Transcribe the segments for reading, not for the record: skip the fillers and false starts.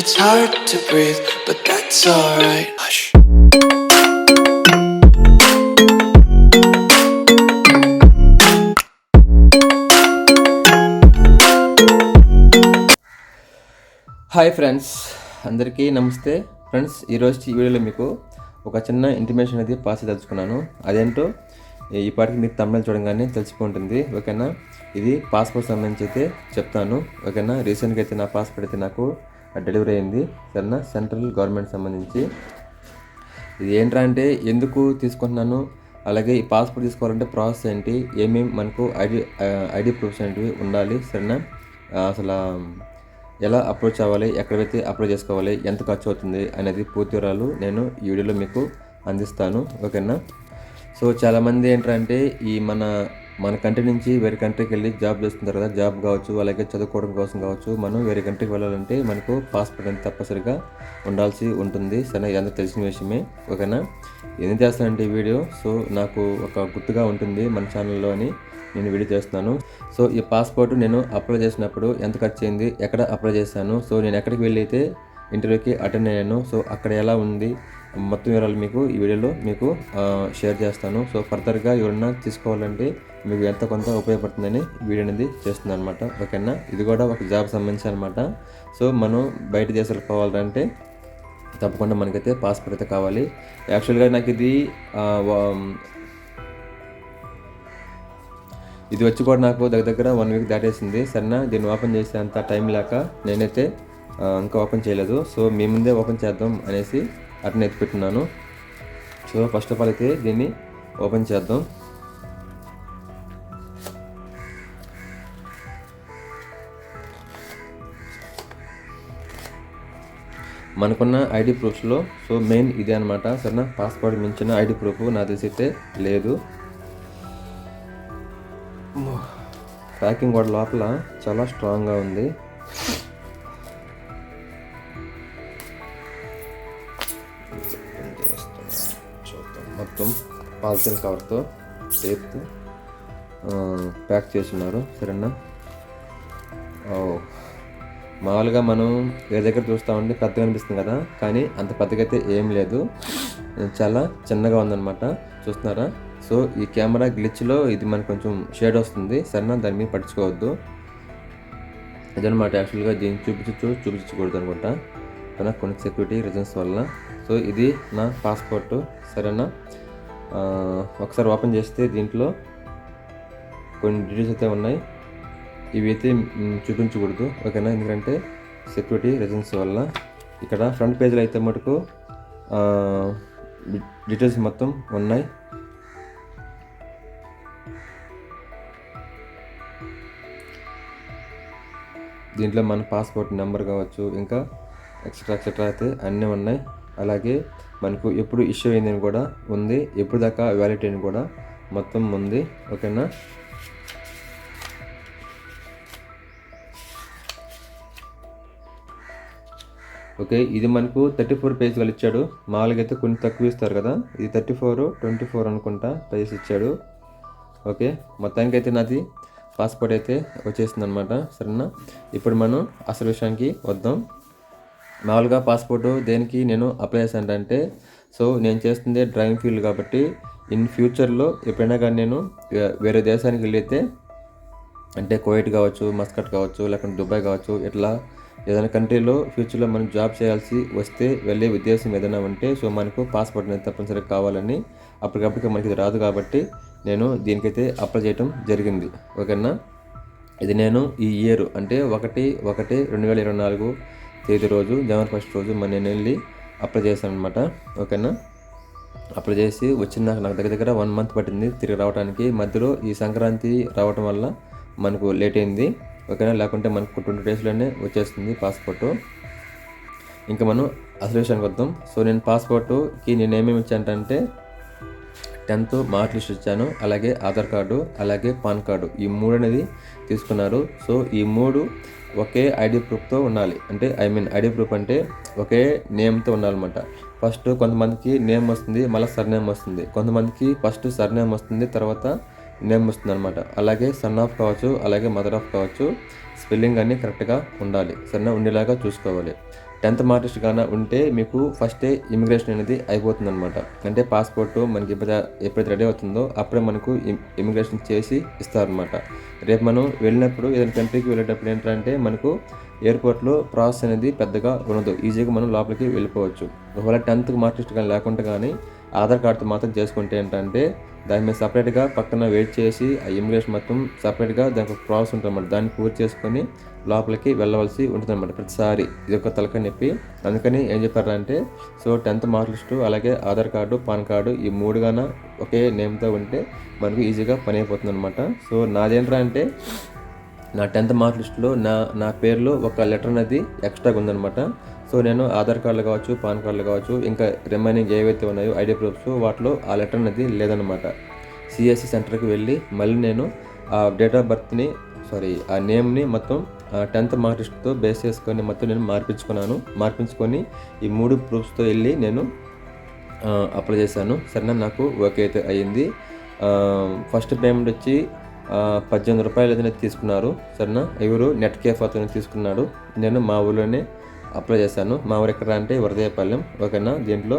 It's hard to breathe, but that's alright. Hush. Hi friends, అందరికీ నమస్తే. Friends, ఈరోజు ఈ వీడియోలో మీకు ఒక చిన్న ఇంటిమేషన్ అనేది పాస్ తెలుసుకున్నాను. అదేంటో ఈ పాటికి మీరు తమిళ చూడగానే తెలిసిపోతుంది. ఓకేనా, ఇది పాస్పోర్ట్ సంబంధించి అయితే చెప్తాను. ఓకేనా, రీసెంట్గా అయితే నా పాస్పోర్ట్ అయితే నాకు డెలివరీ అయింది. సరేనా, సెంట్రల్ గవర్నమెంట్ సంబంధించి. ఇది ఏంట్రా అంటే ఎందుకు తీసుకుంటున్నాను, అలాగే ఈ పాస్పోర్ట్ తీసుకోవాలంటే ప్రాసెస్ ఏంటి, ఏమేమి మనకు ఐడి ప్రూఫ్స్ ఏంటివి ఉండాలి, సరేనా, అసలు ఎలా అప్రోచ్ అవ్వాలి, ఎక్కడైతే అప్రోచ్ చేసుకోవాలి, ఎంత ఖర్చు అవుతుంది అనేది పూర్తి వివరాలు నేను ఈ వీడియోలో మీకు అందిస్తాను. ఓకేనా, సో చాలామంది ఏంటంటే ఈ మన కంట్రీ నుంచి వేరే కంట్రీకి వెళ్ళి జాబ్ చేస్తుంటారు కదా, జాబ్ కావచ్చు, అలాగే చదువుకోవడం కోసం కావచ్చు, మనం వేరే కంట్రీకి వెళ్ళాలంటే మనకు పాస్పోర్ట్ అనేది తప్పనిసరిగా ఉండాల్సి ఉంటుంది. సరే, ఇదంతా తెలిసిన విషయమే. ఓకేనా, ఏం చేస్తానంటే ఈ వీడియో సో నాకు ఒక గుర్తుగా ఉంటుంది మన ఛానల్లో అని నేను వీడియో చేస్తున్నాను. సో ఈ పాస్పోర్ట్ నేను అప్లై చేసినప్పుడు ఎంత ఖర్చు అయింది, ఎక్కడ అప్లై చేశాను, సో నేను ఎక్కడికి వెళ్ళి అయితే ఇంటర్వ్యూకి అటెండ్ అయ్యాను, సో అక్కడ ఎలా ఉంది, మొత్తం వివరాలు మీకు ఈ వీడియోలో మీకు షేర్ చేస్తాను. సో ఫర్దర్గా ఎవరన్నా తీసుకోవాలంటే మీకు ఎంత కొంత ఉపయోగపడుతుందని వీడియో అనేది చేస్తుంది అనమాట. ఓకేనా, ఇది కూడా ఒక జాబ్ సంబంధించి అనమాట. సో మనం బయట దేశాలకు పోవాలంటే తప్పకుండా మనకైతే పాస్పోర్ట్ అయితే కావాలి. యాక్చువల్గా నాకు ఇది వచ్చి కూడా నాకు దగ్గర 1 వీక్ దాటేసింది. సరేనా, దీన్ని ఓపెన్ చేసే అంత టైం లేక నేనైతే ఇంకా ఓపెన్ చేయలేదు. సో మీ ముందే ఓపెన్ చేద్దాం అనేసి అట్నే ఎత్తిపెట్టున్నాను. సో ఫస్ట్ ఆఫ్ ఆల్ అయితే దీన్ని ఓపెన్ చేద్దాం. మనకున్న ఐడి ప్రూఫ్స్లో సో మెయిన్ ఇదే అనమాట. సరేనా, పాస్పోర్ట్ మించిన ఐడి ప్రూఫ్ నాకు తెలిసి అయితే లేదు. ప్యాకింగ్ కూడా లోపల చాలా స్ట్రాంగ్గా ఉంది. మొత్తం పాలిథిన్ కవర్తో టేప్తో ప్యాక్ చేస్తున్నారు. సరేనా, మామూలుగా మనం ఏ దగ్గర చూస్తామంటే పెద్దగా అనిపిస్తుంది కదా, కానీ అంత పెద్దగా అయితే ఏం లేదు, చాలా చిన్నగా ఉందన్నమాట. చూస్తున్నారా? సో ఈ కెమెరా గ్లిచ్లో ఇది మనకు కొంచెం షేడ్ వస్తుంది. సరేనా, దాని మీద పట్టించుకోవద్దు. ఇదనమాట యాక్చువల్గా దీన్ని చూపించకూడదు అనుకుంటా, కానీ కొన్ని సెక్యూరిటీ రీజన్స్ వల్ల. సో ఇది నా పాస్పోర్టు. సరేనా, ఒకసారి ఓపెన్ చేస్తే దీంట్లో కొన్ని డీటెయిల్స్ అయితే ఉన్నాయి. ఇవి అయితే చూపించకూడదు. ఓకేనా, ఎందుకంటే సెక్యూరిటీ రీజన్స్ వల్ల. ఇక్కడ ఫ్రంట్ పేజ్లో అయితే మటుకు డీటెయిల్స్ మొత్తం ఉన్నాయి. దీంట్లో మన పాస్పోర్ట్ నెంబర్ కావచ్చు, ఇంకా ఎక్సెట్రా అయితే అన్నీ ఉన్నాయి. అలాగే మనకు ఎప్పుడు ఇష్యూ అయిందని కూడా ఉంది, ఎప్పుడు దాకా వ్యాలిడిటీ అని కూడా మొత్తం ఉంది. ఓకేనా, ఓకే, ఇది మనకు 34 పేజీలు ఇచ్చాడు. మామూలుగా అయితే కొన్ని తక్కువ ఇస్తారు కదా, ఇది 34, 24 అనుకుంటా పేజెస్ ఇచ్చాడు. ఓకే, మొత్తానికి అయితే నాది పాస్పోర్ట్ అయితే వచ్చేసింది అనమాట. సరేనా, ఇప్పుడు మనం అసలు విషయానికి వద్దాం. మామూలుగా పాస్పోర్ట్ దేనికి నేను అప్లై చేశానంటే, సో నేను చేస్తుంది డ్రైవింగ్ ఫీల్డ్ కాబట్టి ఇన్ ఫ్యూచర్లో ఎప్పుడైనా కానీ నేను వేరే దేశానికి వెళ్ళైతే, అంటే కువైట్ కావచ్చు, మస్కట్ కావచ్చు, లేకుంటే దుబాయ్ కావచ్చు, ఇట్లా ఏదైనా కంట్రీలో ఫ్యూచర్లో మనం జాబ్ చేయాల్సి వస్తే వెళ్ళే ఉద్దేశం ఏదైనా ఉంటే సో మనకు పాస్పోర్ట్ అనేది తప్పనిసరిగా కావాలని, అప్పటికప్పటికి మనకి ఇది రాదు కాబట్టి నేను దీనికైతే అప్లై చేయడం జరిగింది. ఓకేనా, ఇది నేను ఈ ఇయర్ అంటే 1/1/2024 తేదీ రోజు, జనవరి 1 రోజు నేను వెళ్ళి అప్లై చేశాను అనమాట. ఓకేనా, అప్లై చేసి వచ్చిన నాకు దగ్గర 1 మంత్ పట్టింది తిరిగి రావడానికి. మధ్యలో ఈ సంక్రాంతి రావటం వల్ల మనకు లేట్ అయింది. ఓకేనా, లేకుంటే మనకు 20 డేస్లోనే వచ్చేస్తుంది పాస్పోర్టు. ఇంకా మనం అసలు విషయానికి వద్దాం. సో నేను పాస్పోర్టుకి నేను ఏమేమి ఇచ్చానంటే 10th మార్క్ లిస్ట్ ఇచ్చాను, అలాగే ఆధార్ కార్డు, అలాగే పాన్ కార్డు, ఈ 3 అనేది తీసుకున్నారు. సో ఈ 3 ఒకే ఐడి ప్రూఫ్తో ఉండాలి. అంటే ఐడి ప్రూఫ్ అంటే ఒకే నేమ్తో ఉండాలన్నమాట. ఫస్ట్ కొంతమందికి నేమ్ వస్తుంది, మళ్ళీ సర్నేమ్ వస్తుంది. కొంతమందికి ఫస్ట్ సర్నేమ్ వస్తుంది, తర్వాత నేమ్ వస్తుంది అనమాట. అలాగే సన్ ఆఫ్ కావచ్చు, అలాగే మదర్ ఆఫ్ కావచ్చు, స్పెల్లింగ్ అన్నీ కరెక్ట్గా ఉండాలి. సరేనా, ఉండేలాగా చూసుకోవాలి. 10th మార్క్ గాన ఉంటే మీకు ఫస్టే ఇమిగ్రేషన్ అనేది అయిపోతుందన్నమాట. అంటే పాస్పోర్ట్ మనకి ఎప్పుడైతే రెడీ అవుతుందో అప్పుడే మనకు ఇమిగ్రేషన్ చేసి ఇస్తారనమాట. రేపు మనం వెళ్ళినప్పుడు ఏదైనా కంట్రీకి వెళ్ళేటప్పుడు ఏంటంటే మనకు ఎయిర్పోర్ట్లో ప్రాసెస్ అనేది పెద్దగా ఉండదు, ఈజీగా మనం లోపలికి వెళ్ళిపోవచ్చు. ఒకవేళ 10th మార్క్ కానీ లేకుండా కానీ ఆధార్ కార్డుతో మాత్రం చేసుకుంటే ఏంటంటే దాని మీద సపరేట్గా పక్కన వెయిట్ చేసి ఆ ఇమిగ్రేషన్ మొత్తం సపరేట్గా దానికి ఒక ప్రాసెస్ ఉంటుందన్నమాట. దాన్ని పూర్తి చేసుకొని లోపలికి వెళ్ళవలసి ఉంటుందన్నమాట ప్రతిసారి. ఇది ఒక తలకాయ నొప్పి. అందుకని ఏం చెప్పారంటే సో 10th మార్క్ లిస్టు అలాగే ఆధార్ కార్డు, పాన్ కార్డు ఈ 3 గాన ఒకే నేమ్తో ఉంటే మనకు ఈజీగా పని అయిపోతుంది అనమాట. సో నాదేంట్రా అంటే నా 10th మార్క్ లిస్టులో నా పేరులో ఒక లెటర్ అనేది ఎక్స్ట్రాగా ఉందన్నమాట. సో నేను ఆధార్ కార్డులు కావచ్చు, పాన్ కార్డులు కావచ్చు, ఇంకా రిమైనింగ్ ఏవైతే ఉన్నాయో ఐడి ప్రూఫ్స్ వాటిలో ఆ లెటర్ అనేది లేదనమాట. సిఎస్సి సెంటర్కి వెళ్ళి మళ్ళీ నేను ఆ డేట్ ఆఫ్ బర్త్ని ఆ నేమ్ని మొత్తం 10th మార్క్ లిస్ట్తో బేస్ చేసుకొని మొత్తం నేను మార్పించుకొని ఈ 3 ప్రూఫ్స్తో వెళ్ళి నేను అప్లై చేశాను. సరేనా, నాకు ఓకే అయితే అయ్యింది. ఫస్ట్ పేమెంట్ వచ్చి 18 రూపాయలు ఏదైనా తీసుకున్నారు. సరేనా, ఎవరు నెట్ కేఫ్ అతను తీసుకున్నాడు. నేను మా ఊళ్ళోనే అప్లై చేశాను. మా ఊరు ఎక్కడ అంటే వరదయ్యపాలెం. ఓకేనా, దీంట్లో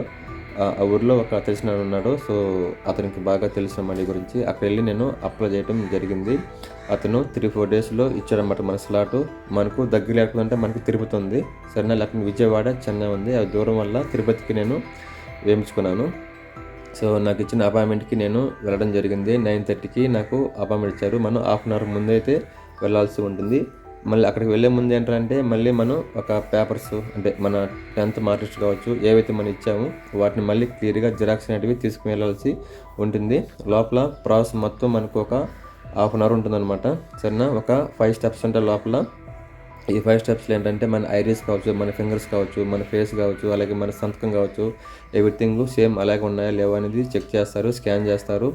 ఆ ఊరిలో ఒక తెలిసిన ఉన్నాడు. సో అతనికి బాగా తెలిసిన మనీ గురించి అక్కడ వెళ్ళి నేను అప్లై చేయడం జరిగింది. అతను 3-4 డేస్లో ఇచ్చాడన్నమాట మన స్లాటు. మనకు దగ్గర లేకుంటే మనకు తిరుపతి ఉంది. సరేనా, లేకపోతే విజయవాడ, చెన్నై ఉంది. అది దూరం వల్ల తిరుపతికి నేను వేయించుకున్నాను. సో నాకు ఇచ్చిన అపాయింట్మెంట్కి నేను వెళ్ళడం జరిగింది. 9:30కి నాకు అపాయింట్మెంట్ ఇచ్చారు. మనం హాఫ్ అన్ అవర్ ముందు అయితే వెళ్ళాల్సి ఉంటుంది. మళ్ళీ అక్కడికి వెళ్ళే ముందు ఏంటంటే మళ్ళీ మనం ఒక పేపర్స్ అంటే మన 10th మార్క్ లిస్ట్ కావచ్చు ఏవైతే మనం ఇచ్చామో వాటిని మళ్ళీ క్లియర్గా జిరాక్స్ అనేటివి తీసుకుని వెళ్ళాల్సి ఉంటుంది. లోపల ప్రాసెస్ మొత్తం మనకు ఒక హాఫ్ అన్ అవర్ ఉంటుందన్నమాట. సరేనా, ఒక 5 స్టెప్స్ ఉంటాయి లోపల. ఈ 5 స్టెప్స్లో ఏంటంటే మన ఐరీస్ కావచ్చు, మన ఫింగర్స్ కావచ్చు, మన ఫేస్ కావచ్చు, అలాగే మన సంతకం కావచ్చు, ఎవ్రీథింగ్ సేమ్ అలాగే ఉన్నాయా లేవా అనేది చెక్ చేస్తారు, స్కాన్ చేస్తారు.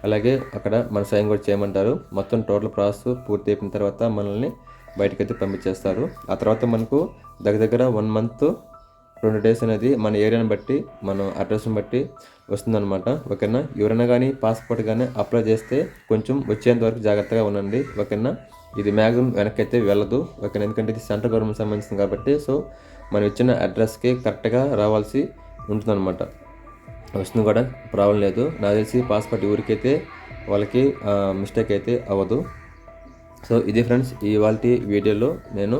అలాగే అక్కడ మన సైన్ కూడా చేయమంటారు. మొత్తం టోటల్ ప్రాసెస్ పూర్తి అయిపోయిన తర్వాత మనల్ని బయటకైతే పంపించేస్తారు. ఆ తర్వాత మనకు దగ్గర 1 మంత్ 2 డేస్ అనేది మన ఏరియాని బట్టి మన అడ్రస్ని బట్టి వస్తుందన్నమాట. ఓకేనా, ఎవరైనా కానీ పాస్పోర్ట్ కానీ అప్లై చేస్తే కొంచెం వచ్చేంత వరకు జాగ్రత్తగా ఉండండి. ఓకేనా, ఇది మ్యాక్సిమం వెనక్కి అయితే వెళ్ళదు. ఓకేనా, ఎందుకంటే ఇది సెంట్రల్ గవర్నమెంట్ సంబంధించింది కాబట్టి సో మనం ఇచ్చిన అడ్రస్కి కరెక్ట్గా రావాల్సి ఉంటుందన్నమాట. వస్తుంది కూడా ప్రాబ్లం లేదు. నాకు తెలిసి పాస్పోర్ట్ ఊరికైతే వాళ్ళకి మిస్టేక్ అయితే అవ్వదు. సో ఇది ఫ్రెండ్స్, ఇవాళ వీడియోలో నేను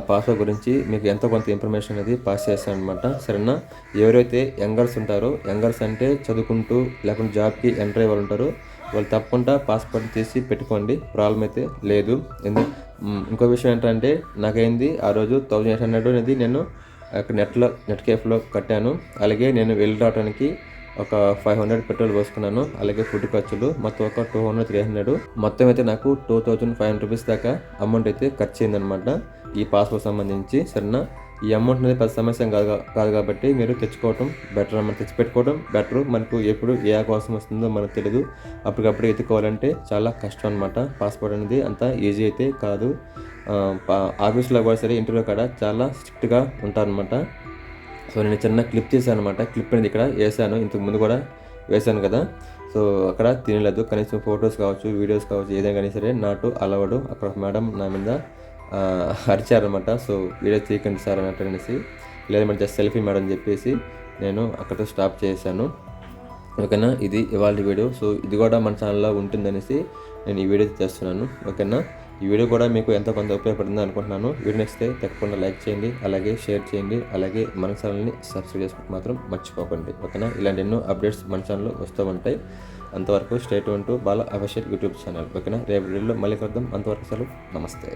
పాస్పోర్ట్ గురించి మీకు ఎంతో కొంత ఇన్ఫర్మేషన్ అనేది పాస్ చేస్తాను అనమాట. సరేనా, ఎవరైతే యంగర్స్ ఉంటారో, యంగర్స్ అంటే చదువుకుంటూ లేకుంటే జాబ్కి ఎంటర్ అయ్యే వాళ్ళు ఉంటారో వాళ్ళు తప్పకుండా పాస్పోర్ట్ తీసి పెట్టుకోండి, ప్రాబ్లం అయితే లేదు. ఇంకో విషయం ఏంటంటే నాకైంది ఆ రోజు 1800 అనేది నేను అక్కడ నెట్ కేఫ్లో కట్టాను. అలాగే నేను వెళ్ళి రావడానికి ఒక 500 పెట్రోల్ పోసుకున్నాను. అలాగే ఫుడ్ ఖర్చులు మొత్తం ఒక 200-300 మొత్తం అయితే నాకు 2500 రూపీస్ దాకా అమౌంట్ అయితే ఖర్చు అయిందనమాట ఈ పాస్పోర్ట్ సంబంధించి. సరేనా, ఈ అమౌంట్ అనేది పెద్ద సమస్య కాదు కాబట్టి మీరు తెచ్చుకోవటం బెటర్ అన్నమాట. తెచ్చిపెట్టుకోవడం బెటర్. మనకు ఎప్పుడు ఏ అవకాశం వస్తుందో మనకు తెలియదు. అప్పటికప్పుడు ఎత్తుకోవాలంటే చాలా కష్టం అనమాట. పాస్పోర్ట్ అనేది అంత ఈజీ అయితే కాదు. ఆఫీస్లో కూడా సరే, ఇంటర్వ్యూ కాడ చాలా స్ట్రిక్ట్గా ఉంటారనమాట. సో నేను చిన్న క్లిప్ తీసాను అనమాట. క్లిప్ అనేది ఇక్కడ వేసాను, ఇంతకు ముందు కూడా వేసాను కదా. సో అక్కడ తినలేదు. కనీసం ఫొటోస్ కావచ్చు, వీడియోస్ కావచ్చు, ఏదైనా కానీ సరే నాటు అలవడు. అక్కడ ఒక మేడం నా మీద అరిచారనమాట. సో వీడియో తీయకండి సార్ అన్నట్టు అనేసి, లేదంటే జస్ట్ సెల్ఫీ మేడం అని చెప్పేసి నేను అక్కడతో స్టాప్ చేశాను. ఓకేనా, ఇది ఇవాళ వీడియో. సో ఇది కూడా మన ఛానల్లో ఉంటుందనేసి నేను ఈ వీడియో చేస్తున్నాను. ఓకేనా, ఈ వీడియో కూడా మీకు ఎంతో కొంత ఉపయోగపడుతుంది అనుకుంటున్నాను. వీడియో నచ్చితే తప్పకుండా లైక్ చేయండి, అలాగే షేర్ చేయండి, అలాగే మన ఛానల్ని సబ్స్క్రైబ్ చేసుకుంటే మాత్రం మర్చిపోకండి. ఓకేనా, ఇలాంటి ఎన్నో అప్డేట్స్ మన ఛానల్లో వస్తూ ఉంటాయి. అంతవరకు stay tune to Bala official YouTube channel. ఓకేనా, రేపు వీడియోలో మళ్ళీ కలుద్దాం. అంతవరకు సెలవు, నమస్తే.